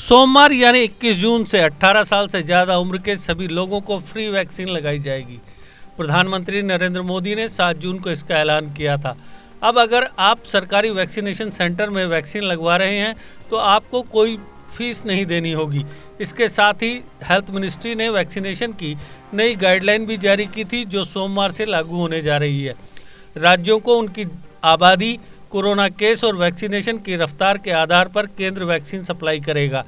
सोमवार यानी 21 जून से 18 साल से ज़्यादा उम्र के सभी लोगों को फ्री वैक्सीन लगाई जाएगी। प्रधानमंत्री नरेंद्र मोदी ने 7 जून को इसका ऐलान किया था। अब अगर आप सरकारी वैक्सीनेशन सेंटर में वैक्सीन लगवा रहे हैं तो आपको कोई फीस नहीं देनी होगी। इसके साथ ही हेल्थ मिनिस्ट्री ने वैक्सीनेशन की नई गाइडलाइन भी जारी की थी, जो सोमवार से लागू होने जा रही है। राज्यों को उनकी आबादी, कोरोना केस और वैक्सीनेशन की रफ्तार के आधार पर केंद्र वैक्सीन सप्लाई करेगा।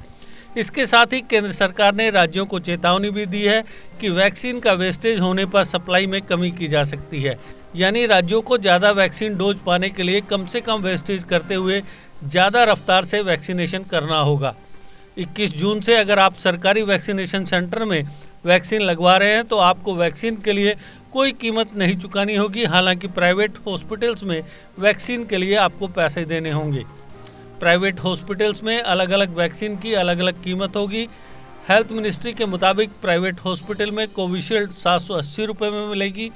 इसके साथ ही केंद्र सरकार ने राज्यों को चेतावनी भी दी है कि वैक्सीन का वेस्टेज होने पर सप्लाई में कमी की जा सकती है। यानी राज्यों को ज़्यादा वैक्सीन डोज पाने के लिए कम से कम वेस्टेज करते हुए ज़्यादा रफ्तार से वैक्सीनेशन करना होगा। 21 जून से अगर आप सरकारी वैक्सीनेशन सेंटर में वैक्सीन लगवा रहे हैं तो आपको वैक्सीन के लिए कोई कीमत नहीं चुकानी होगी। हालांकि प्राइवेट हॉस्पिटल्स में वैक्सीन के लिए आपको पैसे देने होंगे। प्राइवेट हॉस्पिटल्स में अलग अलग वैक्सीन की अलग अलग कीमत होगी। हेल्थ मिनिस्ट्री के मुताबिक प्राइवेट हॉस्पिटल में कोविशील्ड 780 रुपये में मिलेगी।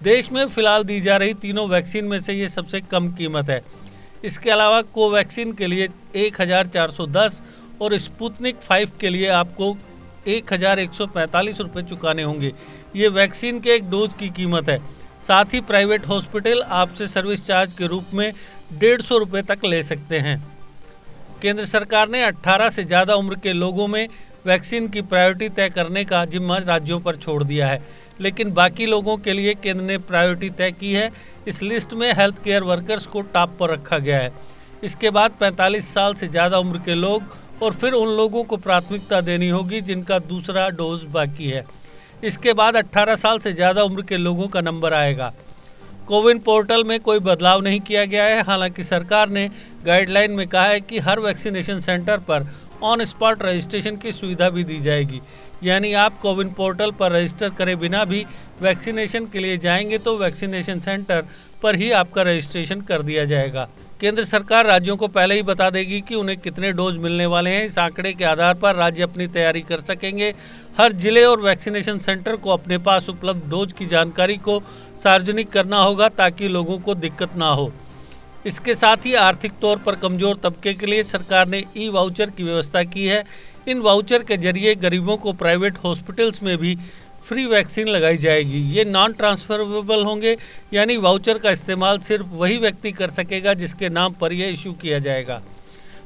देश में फिलहाल दी जा रही तीनों वैक्सीन में से ये सबसे कम कीमत है। इसके अलावा कोवैक्सीन के लिए 1410 और स्पुतनिक 5 के लिए आपको 1145 रुपये चुकाने होंगे। ये वैक्सीन के एक डोज की कीमत है। साथ ही प्राइवेट हॉस्पिटल आपसे सर्विस चार्ज के रूप में 150 रुपये तक ले सकते हैं। केंद्र सरकार ने 18 से ज़्यादा उम्र के लोगों में वैक्सीन की प्रायोरिटी तय करने का जिम्मा राज्यों पर छोड़ दिया है, लेकिन बाकी लोगों के लिए केंद्र ने प्रायोरिटी तय की है। इस लिस्ट में हेल्थ केयर वर्कर्स को टॉप पर रखा गया है। इसके बाद 45 साल से ज़्यादा उम्र के लोग और फिर उन लोगों को प्राथमिकता देनी होगी जिनका दूसरा डोज बाकी है। इसके बाद 18 साल से ज़्यादा उम्र के लोगों का नंबर आएगा। कोविन पोर्टल में कोई बदलाव नहीं किया गया है। हालांकि सरकार ने गाइडलाइन में कहा है कि हर वैक्सीनेशन सेंटर पर ऑन स्पॉट रजिस्ट्रेशन की सुविधा भी दी जाएगी। यानी आप कोविन पोर्टल पर रजिस्टर करे बिना भी वैक्सीनेशन के लिए जाएंगे तो वैक्सीनेशन सेंटर पर ही आपका रजिस्ट्रेशन कर दिया जाएगा। केंद्र सरकार राज्यों को पहले ही बता देगी कि उन्हें कितने डोज मिलने वाले हैं। इस आंकड़े के आधार पर राज्य अपनी तैयारी कर सकेंगे। हर जिले और वैक्सीनेशन सेंटर को अपने पास उपलब्ध डोज की जानकारी को सार्वजनिक करना होगा ताकि लोगों को दिक्कत ना हो। इसके साथ ही आर्थिक तौर पर कमजोर तबके के लिए सरकार ने ई वाउचर की व्यवस्था की है। इन वाउचर के जरिए गरीबों को प्राइवेट हॉस्पिटल्स में भी फ्री वैक्सीन लगाई जाएगी। ये नॉन ट्रांसफरेबल होंगे, यानी वाउचर का इस्तेमाल सिर्फ वही व्यक्ति कर सकेगा जिसके नाम पर यह इशू किया जाएगा।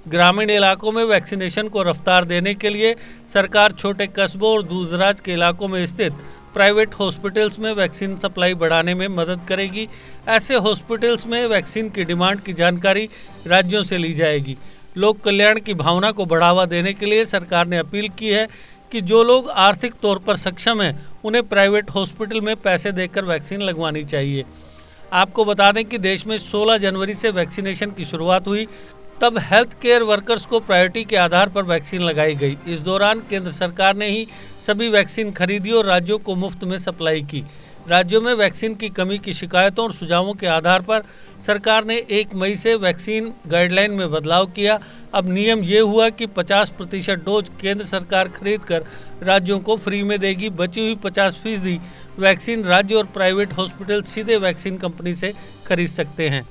ग्रामीण इलाकों में वैक्सीनेशन को रफ्तार देने के लिए सरकार छोटे कस्बों और दूरदराज के इलाकों में स्थित प्राइवेट हॉस्पिटल्स में वैक्सीन सप्लाई बढ़ाने में मदद करेगी। ऐसे हॉस्पिटल्स में वैक्सीन की डिमांड की जानकारी राज्यों से ली जाएगी। लोक कल्याण की भावना को बढ़ावा देने के लिए सरकार ने अपील की है कि जो लोग आर्थिक तौर पर सक्षम हैं उन्हें प्राइवेट हॉस्पिटल में पैसे देकर वैक्सीन लगवानी चाहिए। आपको बता दें कि देश में 16 जनवरी से वैक्सीनेशन की शुरुआत हुई। तब हेल्थ केयर वर्कर्स को प्रायोरिटी के आधार पर वैक्सीन लगाई गई। इस दौरान केंद्र सरकार ने ही सभी वैक्सीन खरीदी और राज्यों को मुफ्त में सप्लाई की। राज्यों में वैक्सीन की कमी की शिकायतों और सुझावों के आधार पर सरकार ने 1 मई से वैक्सीन गाइडलाइन में बदलाव किया। अब नियम ये हुआ कि 50% डोज केंद्र सरकार खरीदकर राज्यों को फ्री में देगी। बची हुई 50% वैक्सीन राज्य और प्राइवेट हॉस्पिटल सीधे वैक्सीन कंपनी से खरीद सकते हैं।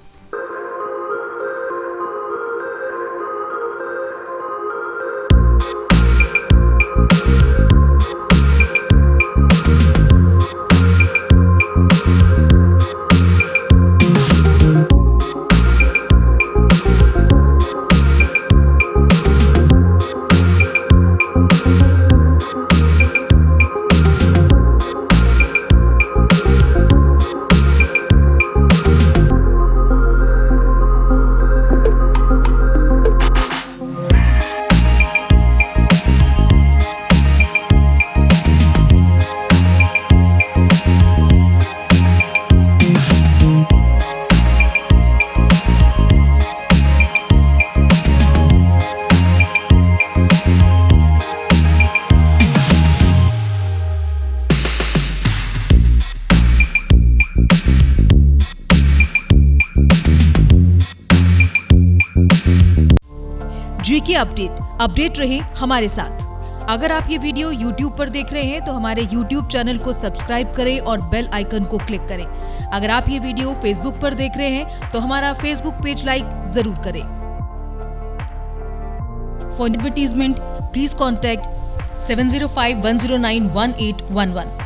जीके अपडेट रहे हमारे साथ। अगर आप ये वीडियो YouTube पर देख रहे हैं तो हमारे YouTube चैनल को सब्सक्राइब करें और बेल आइकन को क्लिक करें। अगर आप ये वीडियो Facebook पर देख रहे हैं तो हमारा Facebook पेज लाइक जरूर करें। For advertisement, please contact 705-109-1811.